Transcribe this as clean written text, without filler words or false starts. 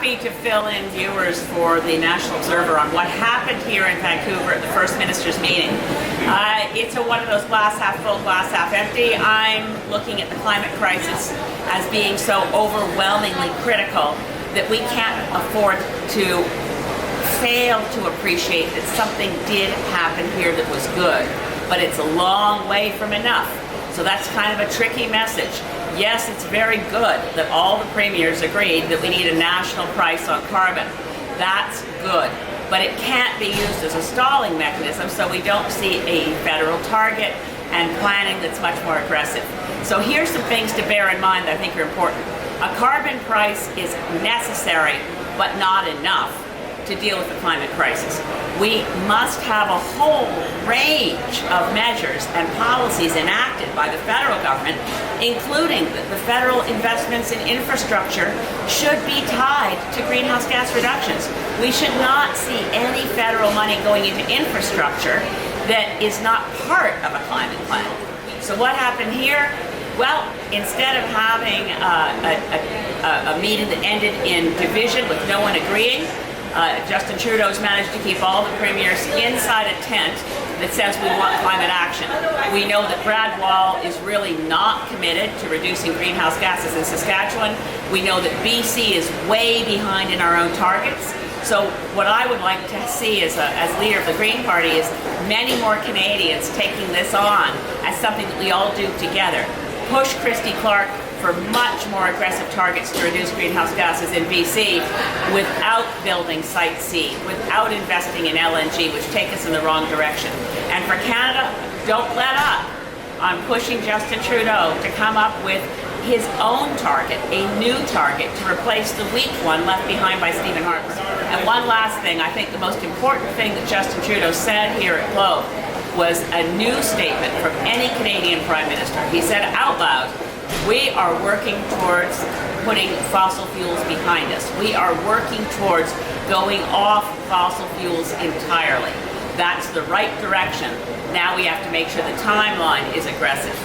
happy to fill in viewers for the National Observer on what happened here in Vancouver at the First Minister's meeting. It's one of those glass half full, glass half empty. I'm looking at the climate crisis as being so overwhelmingly critical that we can't afford to fail to appreciate that something did happen here that was good, but it's a long way from enough. So that's kind of a tricky message. Yes, it's very good that all the premiers agreed that we need a national price on carbon. That's good, but it can't be used as a stalling mechanism, so we don't see a federal target and planning that's much more aggressive. So here's some things to bear in mind that I think are important. A carbon price is necessary, but not enough to deal with the climate crisis. We must have a whole range of measures and policies enacted by the federal government, including that the federal investments in infrastructure should be tied to greenhouse gas reductions. We should not see any federal money going into infrastructure that is not part of a climate plan. So what happened here? Well, instead of having a meeting that ended in division with no one agreeing, Justin Trudeau's managed to keep all the premiers inside a tent that says we want climate action. We know that Brad Wall is really not committed to reducing greenhouse gases in Saskatchewan. We know that BC is way behind in our own targets. So what I would like to see as leader of the Green Party is many more Canadians taking this on as something that we all do together. Push Christy Clark for much more aggressive targets to reduce greenhouse gases in BC without building Site C, without investing in LNG, which take us in the wrong direction. And for Canada, don't let up on pushing Justin Trudeau to come up with his own target, a new target, to replace the weak one left behind by Stephen Harper. And one last thing, I think the most important thing that Justin Trudeau said here at Globe was a new statement from any Canadian Prime Minister. He said out loud, "We are working towards putting fossil fuels behind us. We are working towards going off fossil fuels entirely." That's the right direction. Now we have to make sure the timeline is aggressive.